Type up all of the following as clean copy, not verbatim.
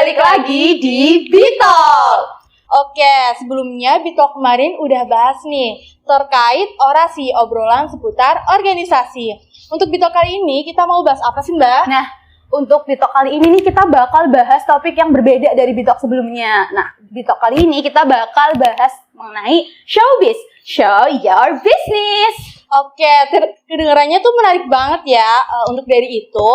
balik lagi di Bitalk. Oke, sebelumnya Bitalk kemarin udah bahas nih terkait orasi, obrolan seputar organisasi. Untuk Bitalk kali ini kita mau bahas apa sih, Mbak? Nah, untuk Bitalk kali ini nih kita bakal bahas topik yang berbeda dari Bitalk sebelumnya. Nah, Bitalk kali ini kita bakal bahas mengenai showbiz. Show your business. Oke, kedengarannya tuh menarik banget ya. Untuk dari itu,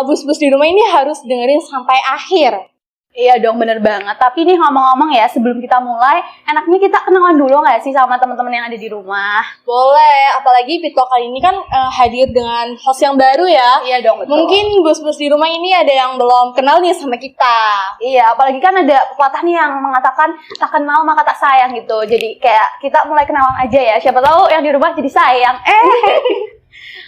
bus-bus di rumah ini harus dengerin sampai akhir. Iya dong, bener banget. Tapi nih ngomong-ngomong ya, sebelum kita mulai, enaknya kita kenalan dulu nggak sih sama teman-teman yang ada di rumah? Boleh, apalagi Bitalk kali ini kan hadir dengan host yang baru ya. Iya dong, betul. Mungkin bus-bus di rumah ini ada yang belum kenal nih sama kita. Iya, apalagi kan ada pepatah nih yang mengatakan tak kenal maka tak sayang gitu. Jadi kayak kita mulai kenalan aja ya. Siapa tahu yang di rumah jadi sayang.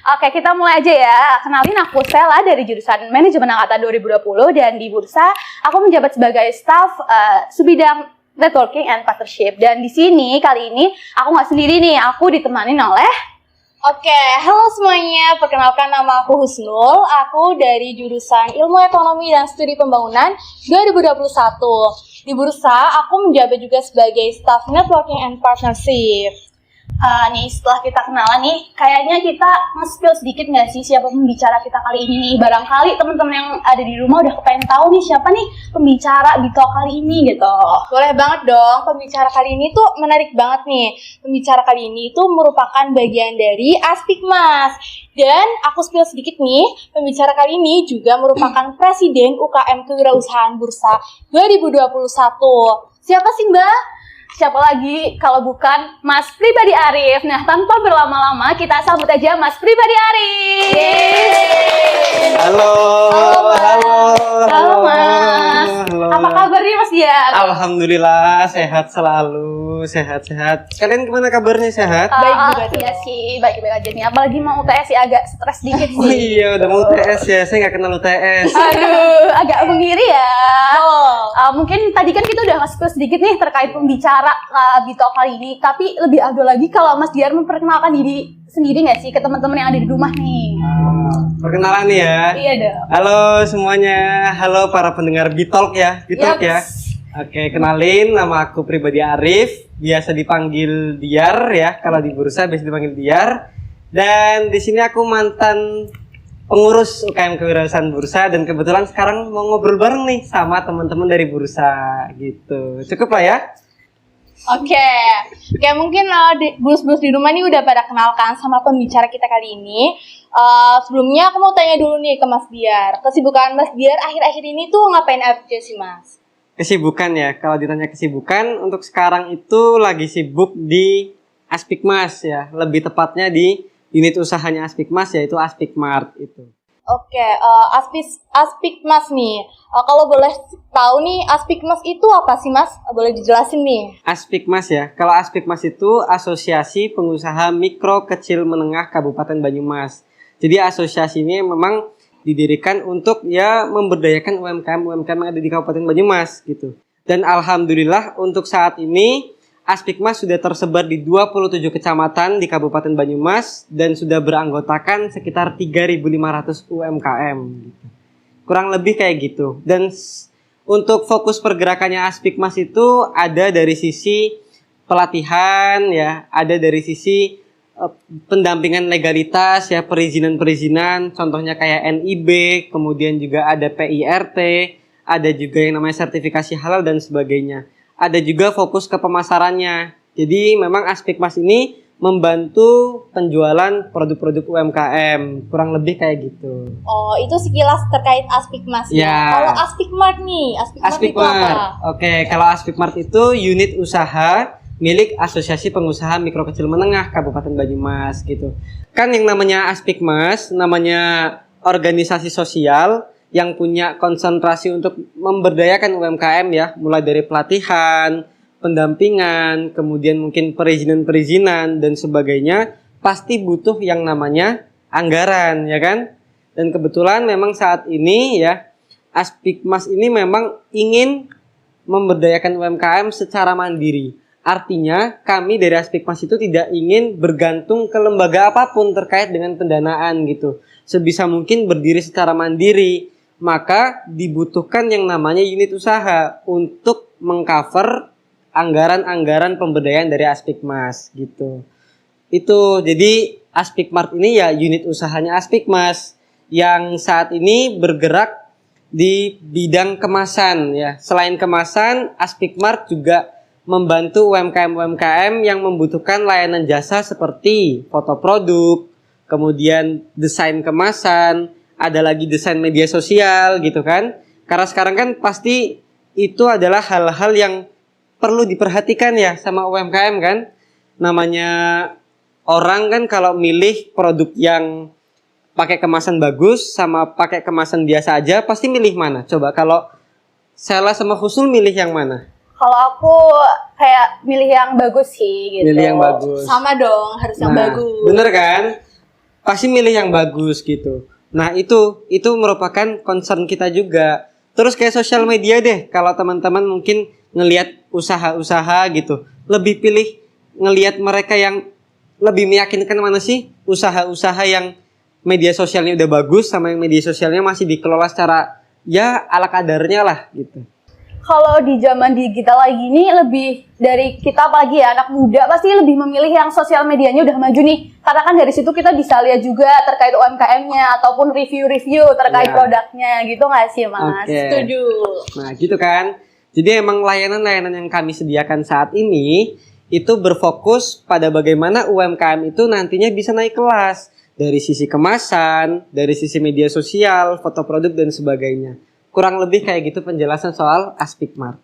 Oke, kita mulai aja ya. Kenalin, aku Stella dari jurusan Manajemen Angkatan 2020 dan di Bursa aku menjabat sebagai staf Subidang Networking and Partnership. Dan di sini kali ini aku nggak sendiri nih, aku ditemanin oleh. Oke, halo semuanya. Perkenalkan, nama aku Husnul. Aku dari jurusan Ilmu Ekonomi dan Studi Pembangunan 2021. Di Bursa aku menjabat juga sebagai staf Networking and Partnership. Nih setelah kita kenalan nih, kayaknya kita nge-spill sedikit nggak sih siapa pembicara kita kali ini nih? Barangkali teman-teman yang ada di rumah udah kepengen tahu nih siapa nih pembicara Bitalk kali ini gitu. Boleh banget dong, pembicara kali ini tuh menarik banget nih. Pembicara kali ini tuh merupakan bagian dari Aspikmas. Dan aku spill sedikit nih, pembicara kali ini juga merupakan Presiden UKM Kewirausahaan Bursa 2021. Siapa sih, Mbak? Siapa lagi kalau bukan Mas Pribadi Arif. Nah, tanpa berlama-lama kita sambut aja Mas Pribadi Arif. Halo. Halo Mas. Halo. Apa kabarnya Mas Dian? Alhamdulillah sehat selalu, sehat-sehat. Kalian gimana kabarnya, sehat? Baik juga dong. Iya sih, baik-baik aja nih. Apalagi mau UTS sih agak stres dikit Oh sih. iya, udah mau UTS ya. Saya nggak kenal UTS. Aduh, agak mengiri ya. Oh. Mungkin tadi kan kita udah nge-spill sedikit nih terkait pembicara Bitalk kali ini. Tapi lebih afdol lagi kalau Mas Dian memperkenalkan diri sendiri nggak sih ke teman-teman yang ada di rumah nih? Perkenalan nih ya. Iya dong. Halo semuanya. Halo para pendengar Bitalk ya. Bitalk ya. Oke, kenalin, nama aku Pribadi Arif. Biasa dipanggil Diar ya. Kalau di Bursa biasa dipanggil Diar. Dan di sini aku mantan pengurus UKM Kewirausahaan Bursa dan kebetulan sekarang mau ngobrol bareng nih sama teman-teman dari Bursa gitu. Cukup lah ya? Oke, mungkin bus-bus di rumah nih udah pada kenalkan sama pembicara kita kali ini. Sebelumnya aku mau tanya dulu nih ke Mas Diar. Kesibukan Mas Diar akhir-akhir ini tuh ngapain aja sih, Mas? Kesibukan ya, kalau ditanya kesibukan untuk sekarang itu lagi sibuk di Aspikmas ya. Lebih tepatnya di unit usahanya Aspikmas yaitu Aspikmart itu. Oke, Aspikmas nih. Kalau boleh tahu nih, Aspikmas itu apa sih, Mas? Boleh dijelasin nih? Aspikmas ya, kalau Aspikmas itu Asosiasi Pengusaha Mikro Kecil Menengah Kabupaten Banyumas. Jadi asosiasi ini memang didirikan untuk ya memberdayakan UMKM yang ada di Kabupaten Banyumas gitu. Dan alhamdulillah untuk saat ini Aspikmas sudah tersebar di 27 kecamatan di Kabupaten Banyumas dan sudah beranggotakan sekitar 3.500 UMKM gitu. Kurang lebih kayak gitu. Dan untuk fokus pergerakannya Aspikmas itu ada dari sisi pelatihan ya, ada dari sisi pendampingan legalitas ya, perizinan-perizinan, contohnya kayak NIB, kemudian juga ada PIRT, ada juga yang namanya sertifikasi halal dan sebagainya. Ada juga fokus ke pemasarannya. Jadi memang Aspikmas ini membantu penjualan produk-produk UMKM, kurang lebih kayak gitu. Oh, itu sekilas terkait Aspikmas Ya. Kalau Aspikmart nih, Aspikmart itu apa? Oke, kalau Aspikmart itu unit usaha milik Asosiasi Pengusaha Mikro Kecil Menengah Kabupaten Banyumas gitu. Kan yang namanya Aspikmas, namanya organisasi sosial yang punya konsentrasi untuk memberdayakan UMKM ya, mulai dari pelatihan, pendampingan, kemudian mungkin perizinan-perizinan dan sebagainya, pasti butuh yang namanya anggaran ya kan? Dan kebetulan memang saat ini ya, Aspikmas ini memang ingin memberdayakan UMKM secara mandiri. Artinya kami dari Aspikmas itu tidak ingin bergantung ke lembaga apapun terkait dengan pendanaan gitu. Sebisa mungkin berdiri secara mandiri. maka dibutuhkan yang namanya unit usaha untuk mengcover anggaran-anggaran pemberdayaan dari Aspikmas gitu. Itu jadi Aspikmart ini ya unit usahanya Aspikmas yang saat ini bergerak di bidang kemasan ya. Selain kemasan, Aspikmart juga membantu UMKM-UMKM yang membutuhkan layanan jasa seperti foto produk, kemudian desain kemasan, ada lagi desain media sosial gitu kan. Karena sekarang kan pasti itu adalah hal-hal yang perlu diperhatikan ya sama UMKM kan. Namanya orang kan kalau milih produk yang pakai kemasan bagus sama pakai kemasan biasa aja pasti milih mana? Coba kalau Sela sama Husnul milih yang mana? Kalau aku kayak milih yang bagus sih gitu. Milih yang bagus. Sama dong, harus yang bagus. Bener kan? Pasti milih yang bagus gitu. Nah itu merupakan concern kita juga. Terus kayak sosial media deh, kalau teman-teman mungkin ngelihat usaha-usaha gitu, lebih pilih ngelihat mereka yang lebih meyakinkan mana sih usaha-usaha yang media sosialnya udah bagus sama yang media sosialnya masih dikelola secara ya ala kadarnya lah gitu. Kalau di zaman digital lagi ini lebih dari kita apalagi ya anak muda pasti lebih memilih yang sosial medianya udah maju nih. Karena kan dari situ kita bisa lihat juga terkait UMKM-nya ataupun review-review terkait produknya gitu nggak sih Mas? Okay. Setuju. Nah gitu kan. Jadi emang layanan-layanan yang kami sediakan saat ini itu berfokus pada bagaimana UMKM itu nantinya bisa naik kelas. Dari sisi kemasan, dari sisi media sosial, foto produk dan sebagainya. Kurang lebih kayak gitu penjelasan soal Aspikmart.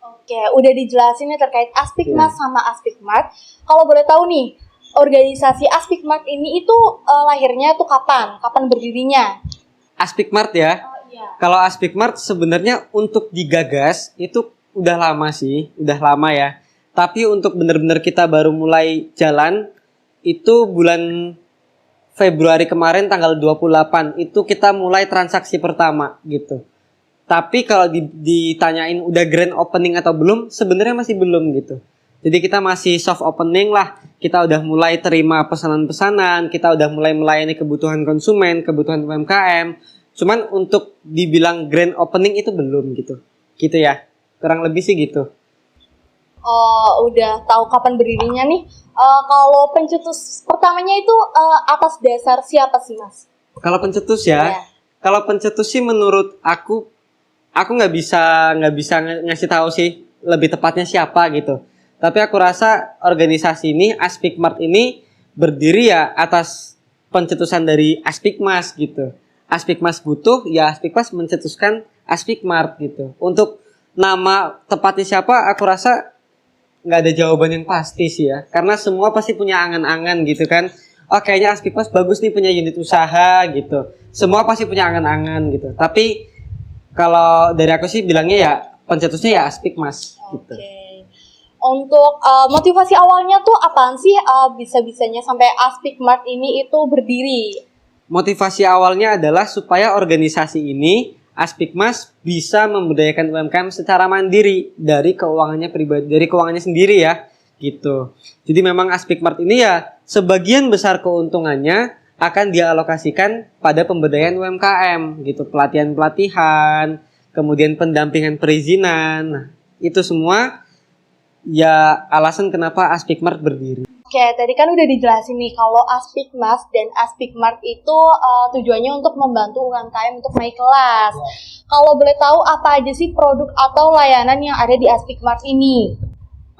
Oke, udah dijelasin nih terkait Aspikmas sama Aspikmart. Kalau boleh tahu nih, organisasi Aspikmart ini itu lahirnya tuh kapan? Kapan berdirinya? Aspikmart ya. Iya. Kalau Aspikmart sebenarnya untuk digagas itu udah lama sih, udah lama ya. Tapi untuk benar-benar kita baru mulai jalan itu bulan Februari kemarin tanggal 28 itu kita mulai transaksi pertama gitu. Tapi kalau ditanyain udah grand opening atau belum, sebenarnya masih belum gitu. Jadi kita masih soft opening lah. Kita udah mulai terima pesanan-pesanan, kita udah mulai melayani kebutuhan konsumen, kebutuhan UMKM. Cuman untuk dibilang grand opening itu belum gitu. Gitu ya. Kurang lebih sih gitu. Oh, udah tahu kapan berdirinya nih. Kalau pencetus pertamanya itu atas dasar siapa sih, Mas? Kalau pencetus ya. Iya. Kalau pencetus sih menurut aku nggak bisa ngasih tahu sih lebih tepatnya siapa gitu. Tapi aku rasa organisasi ini Aspikmart ini berdiri ya atas pencetusan dari Aspikmas gitu. Aspikmas butuh ya Aspikmas mencetuskan Aspikmart gitu. Untuk nama tepatnya siapa aku rasa nggak ada jawaban yang pasti sih ya. Karena semua pasti punya angan-angan gitu kan. Oh kayaknya Aspikmas bagus nih punya unit usaha gitu. Semua pasti punya angan-angan gitu. Tapi kalau dari aku sih bilangnya ya pencetusnya ya Aspikmas gitu. Oke. Untuk motivasi awalnya tuh apaan sih bisa-bisanya sampai Aspikmart ini itu berdiri? Motivasi awalnya adalah supaya organisasi ini Aspikmas bisa memberdayakan UMKM secara mandiri dari keuangannya pribadi, dari keuangannya sendiri ya gitu. Jadi memang Aspikmart ini ya sebagian besar keuntungannya akan dialokasikan pada pemberdayaan UMKM gitu, pelatihan-pelatihan, kemudian pendampingan perizinan. Nah, itu semua ya alasan kenapa Aspikmart berdiri. Oke, tadi kan udah dijelasin nih kalau Aspikmas dan Aspikmart itu tujuannya untuk membantu UMKM untuk naik kelas. Kalau boleh tahu apa aja sih produk atau layanan yang ada di Aspikmart ini?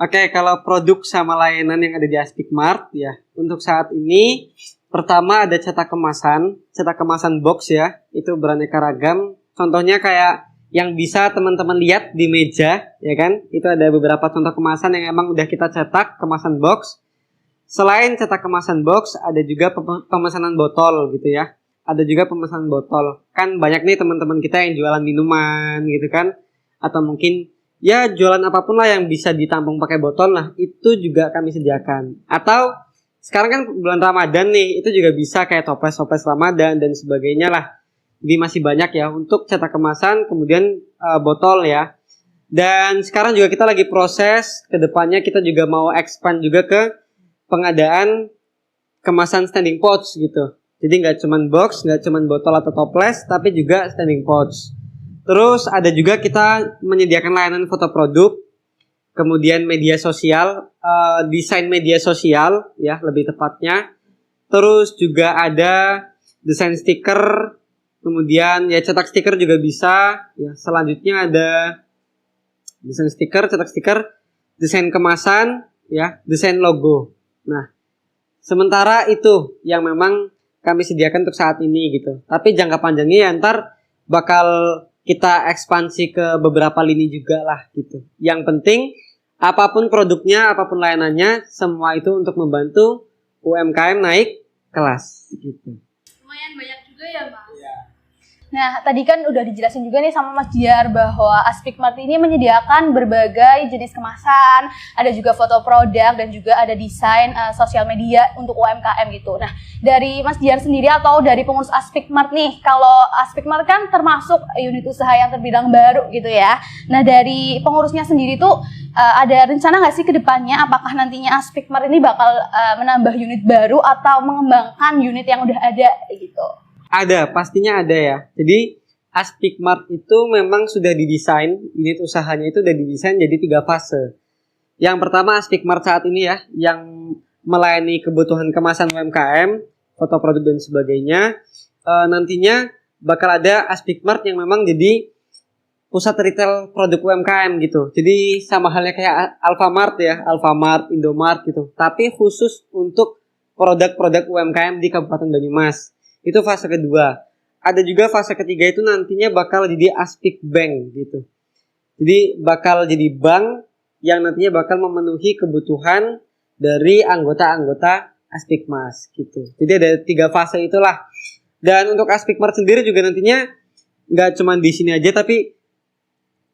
Oke, kalau produk sama layanan yang ada di Aspikmart ya, untuk saat ini pertama ada cetak kemasan box ya, itu beraneka ragam. Contohnya kayak yang bisa teman-teman lihat di meja, ya kan? Itu ada beberapa contoh kemasan yang emang udah kita cetak, kemasan box. Selain cetak kemasan box, ada juga pemesanan botol gitu ya. Ada juga pemesanan botol. Kan banyak nih teman-teman kita yang jualan minuman gitu kan. Atau mungkin ya jualan apapun lah yang bisa ditampung pakai botol, nah itu juga kami sediakan. Atau sekarang kan bulan Ramadan nih, itu juga bisa kayak toples-toples Ramadan dan sebagainya lah. Jadi masih banyak ya untuk cetak kemasan, kemudian botol ya. Dan sekarang juga kita lagi proses, kedepannya kita juga mau expand juga ke pengadaan kemasan standing pots gitu. Jadi nggak cuman box, nggak cuman botol atau toples, tapi juga standing pouch. Terus ada juga kita menyediakan layanan foto produk, kemudian media sosial, desain media sosial ya lebih tepatnya. Terus juga ada desain stiker, kemudian ya cetak stiker juga bisa. Ya selanjutnya ada desain stiker, cetak stiker, desain kemasan, ya desain logo. Nah, sementara itu yang memang kami sediakan untuk saat ini gitu. Tapi jangka panjangnya ya ntar bakal kita ekspansi ke beberapa lini juga lah gitu. Yang penting apapun produknya, apapun layanannya, semua itu untuk membantu UMKM naik kelas gitu. Lumayan banyak juga ya Mas. Nah, tadi kan udah dijelasin juga nih sama Mas Diar bahwa Aspikmart ini menyediakan berbagai jenis kemasan, ada juga foto produk dan juga ada desain sosial media untuk UMKM gitu. Nah, dari Mas Diar sendiri atau dari pengurus Aspikmart nih, kalau Aspikmart kan termasuk unit usaha yang terbilang baru gitu ya. Nah, dari pengurusnya sendiri tuh ada rencana nggak sih ke depannya apakah nantinya Aspikmart ini bakal menambah unit baru atau mengembangkan unit yang udah ada gitu? Ada, pastinya ada ya. Jadi Aspikmart itu memang sudah didesain, unit usahanya itu sudah didesain jadi 3 fase. Yang pertama Aspikmart saat ini ya, yang melayani kebutuhan kemasan UMKM, foto produk dan sebagainya. Nantinya bakal ada Aspikmart yang memang jadi pusat retail produk UMKM gitu. Jadi sama halnya kayak Alfamart ya, Alfamart, Indomart gitu. Tapi khusus untuk produk-produk UMKM di Kabupaten Banyumas. Itu fase kedua. Ada juga fase ketiga itu nantinya bakal jadi Aspik Bank gitu. Jadi bakal jadi bank yang nantinya bakal memenuhi kebutuhan dari anggota-anggota Aspikmas gitu. Jadi ada 3 fase itulah. Dan untuk Aspikmart sendiri juga nantinya nggak cuma di sini aja, tapi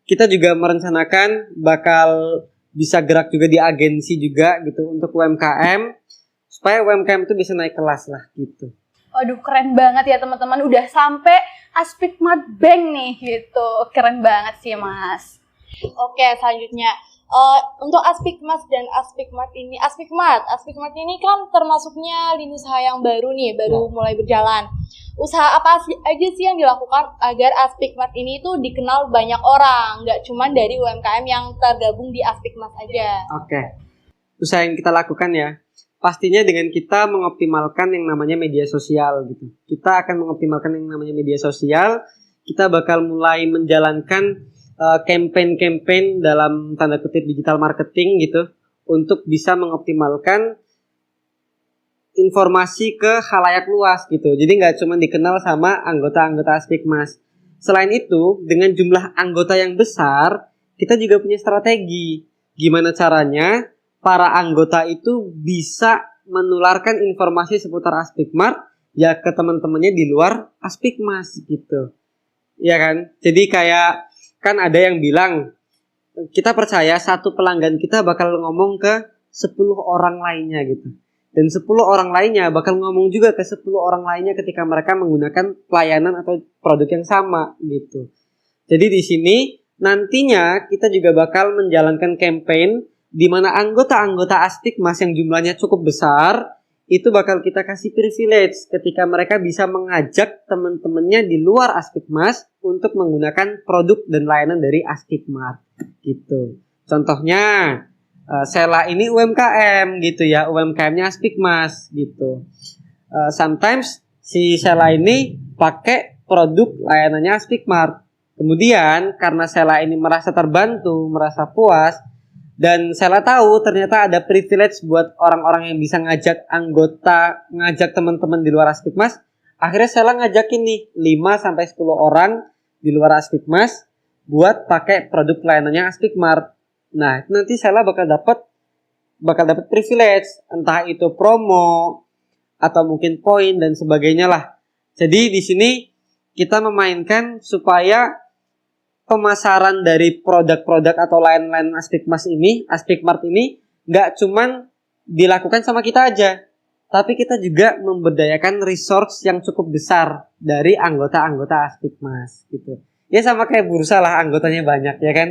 kita juga merencanakan bakal bisa gerak juga di agensi juga gitu untuk UMKM supaya UMKM itu bisa naik kelas lah gitu. Waduh, keren banget ya teman-teman, udah sampai Aspikmart Bank nih gitu. Keren banget sih Mas. Oke, selanjutnya untuk Aspikmas dan Aspikmart ini, Aspikmart ini kan termasuknya lini usaha yang baru nih, baru mulai berjalan. Usaha apa aja sih yang dilakukan agar Aspikmart ini tuh dikenal banyak orang, nggak cuma dari UMKM yang tergabung di Aspikmas aja. Oke. Usaha yang kita lakukan ya, pastinya dengan kita mengoptimalkan yang namanya media sosial gitu. Kita akan mengoptimalkan yang namanya media sosial. Kita bakal mulai menjalankan campaign-campaign dalam tanda kutip digital marketing gitu untuk bisa mengoptimalkan informasi ke khalayak luas gitu. Jadi nggak cuma dikenal sama anggota-anggota Aspikmas. Selain itu, dengan jumlah anggota yang besar, kita juga punya strategi. Gimana caranya para anggota itu bisa menularkan informasi seputar Aspikmart ya ke teman-temannya di luar Aspikmas gitu. Ya kan? Jadi kayak kan ada yang bilang kita percaya satu pelanggan kita bakal ngomong ke 10 orang lainnya gitu. Dan 10 orang lainnya bakal ngomong juga ke 10 orang lainnya ketika mereka menggunakan pelayanan atau produk yang sama gitu. Jadi di sini nantinya kita juga bakal menjalankan campaign di mana anggota-anggota Aspikmas yang jumlahnya cukup besar itu bakal kita kasih privilege ketika mereka bisa mengajak teman-temannya di luar Aspikmas untuk menggunakan produk dan layanan dari Aspikmart gitu. Contohnya Sela ini UMKM gitu ya, UMKM-nya Aspikmas gitu. Sometimes si Sela ini pakai produk layanannya Aspikmart. Kemudian karena Sela ini merasa terbantu, merasa puas, dan Sela tahu ternyata ada privilege buat orang-orang yang bisa ngajak anggota, ngajak teman-teman di luar Aspikmas. Akhirnya Sela ngajakin nih 5-10 orang di luar Aspikmas buat pakai produk layanannya Aspikmart. Nah, nanti Sela bakal dapat privilege, entah itu promo atau mungkin poin dan sebagainya lah. Jadi di sini kita memainkan supaya pemasaran dari produk-produk atau lain-lain Aspikmart ini nggak cuman dilakukan sama kita aja, tapi kita juga memberdayakan resource yang cukup besar dari anggota-anggota Aspikmas gitu. Ya sama kayak bursa lah, anggotanya banyak ya kan.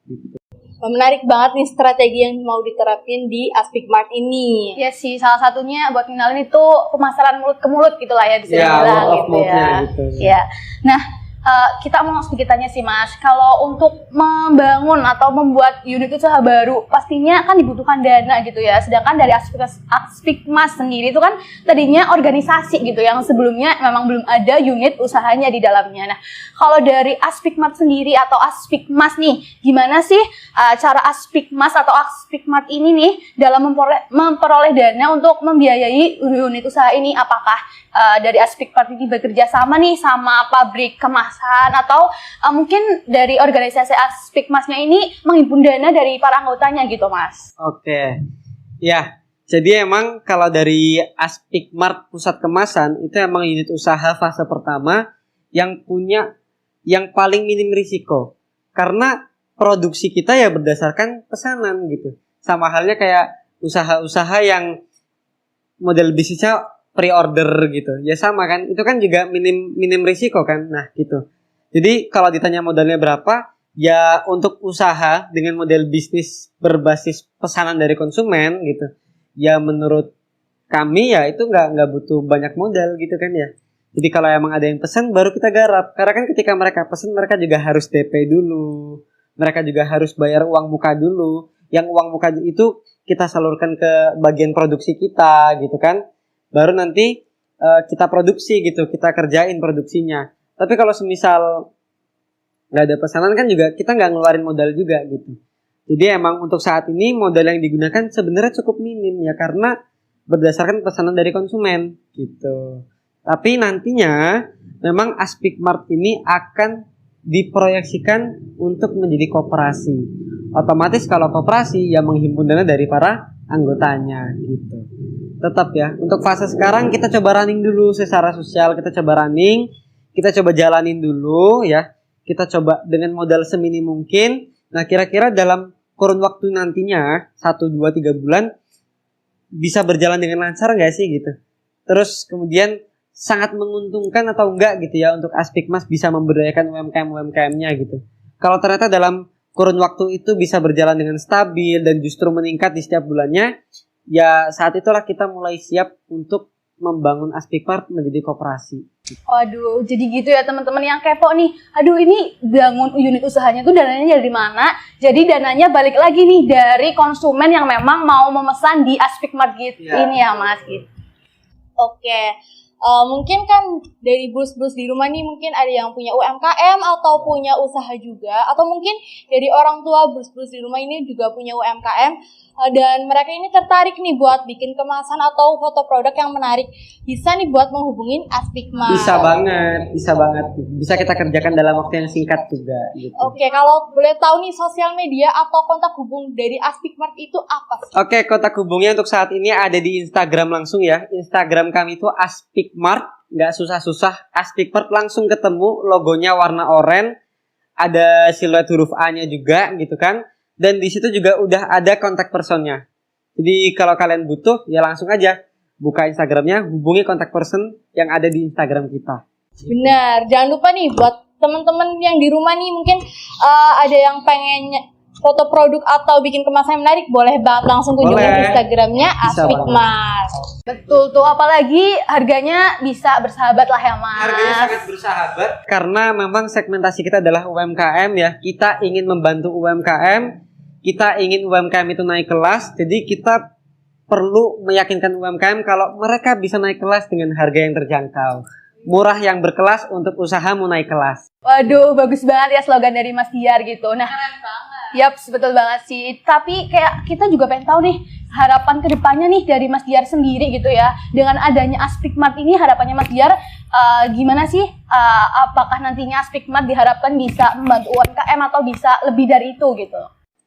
Gitu. Menarik banget nih strategi yang mau diterapin di Aspikmart ini. Ya sih, salah satunya buat ngenalin itu pemasaran mulut ke mulut gitulah ya bisa Ya, dibilang word of gitu mouth-nya ya. gitu. Ya. Nah, kita mau sedikit tanya sih Mas, kalau untuk membangun atau membuat unit usaha baru pastinya kan dibutuhkan dana gitu ya. Sedangkan dari Aspikmas sendiri itu kan tadinya organisasi gitu yang sebelumnya memang belum ada unit usahanya di dalamnya. Nah, kalau dari Aspikmat sendiri atau Aspikmas nih, gimana sih cara Aspikmas atau Aspikmat ini nih dalam memperoleh dana untuk membiayai unit usaha ini? Apakah dari Aspikmat ini bekerja sama nih sama pabrik kemasan atau mungkin dari organisasi Aspikmasnya ini menghimpun dana dari para anggotanya gitu Mas? Oke. Ya, jadi emang kalau dari Aspikmart Pusat Kemasan itu emang unit usaha fase pertama yang punya yang paling minim risiko. Karena produksi kita ya berdasarkan pesanan gitu. Sama halnya kayak usaha-usaha yang model bisnisnya pre-order gitu. Ya sama kan, itu kan juga minim risiko kan. Nah, gitu. Jadi kalau ditanya modalnya berapa, ya untuk usaha dengan model bisnis berbasis pesanan dari konsumen gitu. Ya menurut kami ya itu nggak butuh banyak modal gitu kan ya. Jadi kalau emang ada yang pesan baru kita garap. Karena kan ketika mereka pesan mereka juga harus DP dulu. Mereka juga harus bayar uang muka dulu. Yang uang muka itu kita salurkan ke bagian produksi kita gitu kan. Baru nanti kita produksi gitu, kita kerjain produksinya. Tapi kalau semisal nggak ada pesanan kan juga kita nggak ngeluarin modal juga gitu. Jadi emang untuk saat ini modal yang digunakan sebenarnya cukup minim ya karena berdasarkan pesanan dari konsumen gitu. Tapi nantinya memang Aspikmart ini akan diproyeksikan untuk menjadi koperasi. Otomatis kalau koperasi ya menghimpun dana dari para anggotanya gitu. Tetap ya, untuk fase sekarang kita coba running dulu secara sosial, kita coba running, kita coba jalanin dulu ya. Kita coba dengan modal seminim mungkin. Nah, kira-kira dalam kurun waktu nantinya 1, 2, 3 bulan bisa berjalan dengan lancar nggak sih gitu. Terus kemudian sangat menguntungkan atau enggak gitu ya untuk Aspikmas bisa memberdayakan UMKM-UMKM-nya gitu. Kalau ternyata dalam kurun waktu itu bisa berjalan dengan stabil dan justru meningkat di setiap bulannya, ya saat itulah kita mulai siap untuk membangun Aspikmart menjadi koperasi. Waduh, jadi gitu ya teman-teman yang kepo nih. Aduh, ini bangun unit usahanya tuh dananya dari mana? Jadi dananya balik lagi nih dari konsumen yang memang mau memesan di Aspikmart gitu ini ya Mas gitu. Oke. Mungkin kan dari bus-bus di rumah nih mungkin ada yang punya UMKM atau punya usaha juga, atau mungkin dari orang tua bus-bus di rumah ini juga punya UMKM dan mereka ini tertarik nih buat bikin kemasan atau foto produk yang menarik. Bisa nih buat menghubungin Aspikmart. Bisa banget. Bisa kita kerjakan dalam waktu yang singkat juga gitu. Oke, kalau boleh tahu nih sosial media atau kontak hubung dari Aspikmart itu apa sih? Oke, kontak hubungnya untuk saat ini ada di Instagram langsung ya. Instagram kami itu Aspikmart, nggak susah-susah. Aspikmart langsung ketemu, logonya warna oranye, ada siluet huruf A-nya juga gitu kan. Dan di situ juga udah ada kontak personnya. Jadi kalau kalian butuh ya langsung aja buka Instagramnya, hubungi kontak person yang ada di Instagram kita. Benar, jangan lupa nih buat teman-teman yang di rumah nih mungkin ada yang pengen foto produk atau bikin kemasan yang menarik, boleh banget langsung kunjungi Instagramnya Aspikmart. Betul tuh, apalagi harganya bisa bersahabat lah ya Mas. Harganya sangat bersahabat karena memang segmentasi kita adalah UMKM ya. Kita ingin membantu UMKM, kita ingin UMKM itu naik kelas, jadi kita perlu meyakinkan UMKM kalau mereka bisa naik kelas dengan harga yang terjangkau. Murah yang berkelas untuk usahamu naik kelas. Waduh, bagus banget ya slogan dari Mas Diar gitu. Nah, keren banget. Yap, betul banget sih. Tapi kayak kita juga pengen tahu nih harapan kedepannya nih dari Mas Diar sendiri gitu ya. Dengan adanya Aspikmart ini harapannya Mas Diar gimana sih? Apakah nantinya Aspikmart diharapkan bisa membantu UMKM atau bisa lebih dari itu gitu?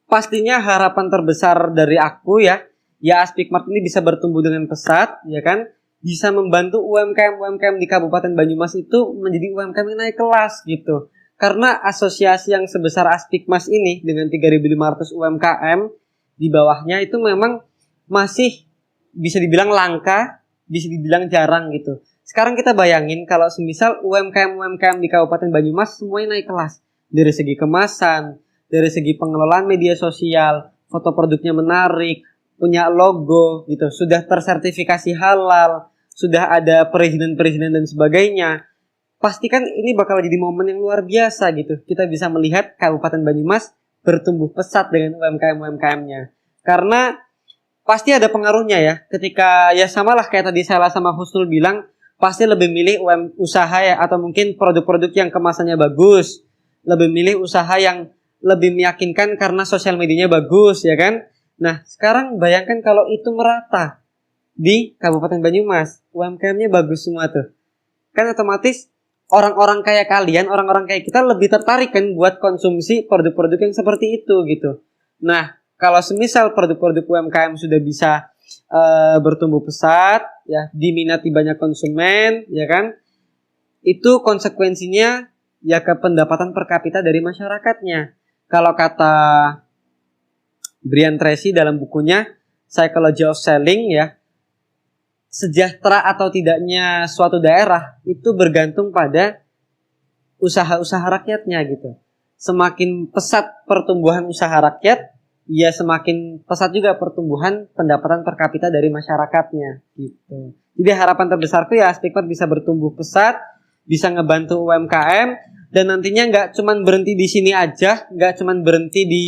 Pastinya harapan terbesar dari aku ya Aspikmart ini bisa bertumbuh dengan pesat, ya kan? Bisa membantu UMKM di Kabupaten Banyumas itu menjadi UMKM yang naik kelas gitu. Karena asosiasi yang sebesar Aspikmas ini dengan 3.500 UMKM di bawahnya itu memang masih bisa dibilang langka, bisa dibilang jarang gitu. Sekarang kita bayangin kalau semisal UMKM di Kabupaten Banyumas semuanya naik kelas. Dari segi kemasan, dari segi pengelolaan media sosial, foto produknya menarik, punya logo gitu, sudah tersertifikasi halal, sudah ada perizinan-perizinan dan sebagainya. Pastikan ini bakal jadi momen yang luar biasa gitu. Kita bisa melihat Kabupaten Banyumas bertumbuh pesat dengan UMKM-UMKM-nya. Karena pasti ada pengaruhnya ya. Ketika ya samalah kayak tadi Sela sama Husnul bilang, pasti lebih milih usaha ya, atau mungkin produk-produk yang kemasannya bagus. Lebih milih usaha yang lebih meyakinkan karena sosial medianya bagus ya kan. Nah sekarang bayangkan kalau itu merata di Kabupaten Banyumas, UMKM-nya bagus semua tuh. Kan otomatis orang-orang kayak kalian, orang-orang kayak kita lebih tertarik kan buat konsumsi produk-produk yang seperti itu gitu. Nah kalau semisal produk-produk UMKM sudah bisa bertumbuh pesat, ya diminati banyak konsumen, ya kan, itu konsekuensinya ya ke pendapatan per kapita dari masyarakatnya. Kalau kata Brian Tracy dalam bukunya Psychology of Selling ya, sejahtera atau tidaknya suatu daerah itu bergantung pada usaha-usaha rakyatnya gitu. Semakin pesat pertumbuhan usaha rakyat, ya semakin pesat juga pertumbuhan pendapatan per kapita dari masyarakatnya gitu. Jadi harapan terbesarku ya Aspikmat bisa bertumbuh pesat, bisa ngebantu UMKM, dan nantinya nggak cuman berhenti di sini aja, nggak cuman berhenti di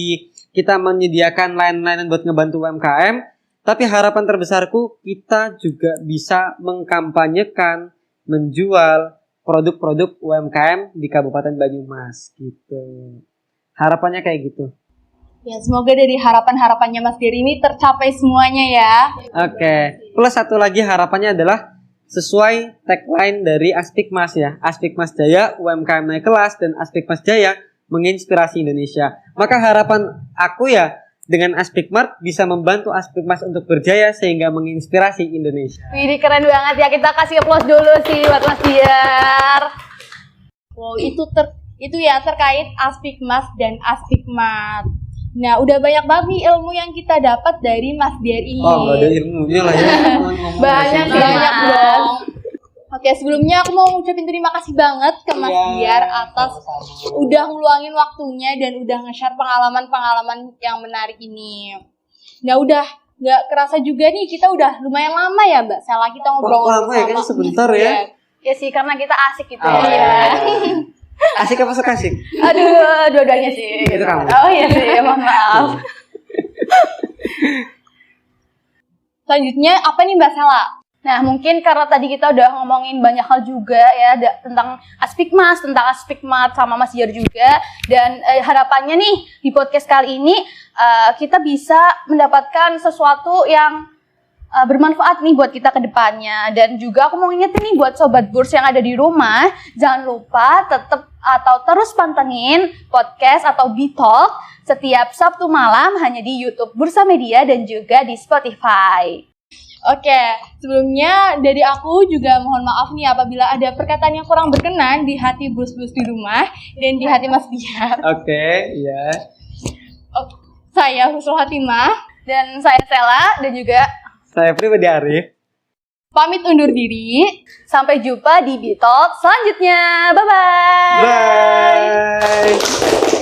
kita menyediakan layanan-layanan buat ngebantu UMKM, tapi harapan terbesarku kita juga bisa mengkampanyekan, menjual produk-produk UMKM di Kabupaten Banyumas gitu. Harapannya kayak gitu. Ya, semoga dari harapan-harapannya Mas Gary ini tercapai semuanya ya. Oke. Plus satu lagi harapannya adalah sesuai tagline dari Aspikmas ya. Aspikmas Jaya, UMKM naik kelas, dan Aspikmas Jaya menginspirasi Indonesia. Maka harapan aku ya dengan Aspikmart bisa membantu Aspikmas untuk berjaya sehingga menginspirasi Indonesia. Wih, keren banget ya. Kita kasih applause dulu sih buat Mas Diar. Wow, itu ya terkait Aspikmas dan Aspikmat. Nah, udah banyak banget nih ilmu yang kita dapat dari Mas Diar ini. Oh, nggak ada ilmunya lah ya. Banyak sih, Banyak Mas. dong. Oke, sebelumnya aku mau ngucapin terima kasih banget ke Mas Diar atas udah ngeluangin waktunya dan udah nge-share pengalaman-pengalaman yang menarik ini. Nah, udah nggak kerasa juga nih, kita udah lumayan lama ya Mbak Sela kita ngobrol-ngobrol lama ya, kan sebentar ya. Ya sih, karena kita asik gitu Oh, ya. Asik apa suka asik? Aduh, dua-duanya sih. Itu kamu. Oh iya sih, mohon maaf. Selanjutnya apa nih Mbak Sela? Nah, mungkin karena tadi kita udah ngomongin banyak hal juga ya tentang Aspikmas, tentang Aspikmat sama Mas Diar juga, dan harapannya nih di podcast kali ini kita bisa mendapatkan sesuatu yang bermanfaat nih buat kita ke depannya. Dan juga aku mau ngingetin nih buat Sobat Burs yang ada di rumah, jangan lupa tetap atau terus pantengin podcast atau Bitalk setiap Sabtu malam hanya di YouTube Bursa Media dan juga di Spotify. Oke, sebelumnya dari aku juga mohon maaf nih apabila ada perkataan yang kurang berkenan di hati bus-bus di rumah dan di hati Mas Diar. Oke, ya. Saya Husnul Hatimah, Dan saya Sela dan juga Saya Pribadi Arif. pamit undur diri. sampai jumpa di Bitalk selanjutnya. Bye-bye. Bye.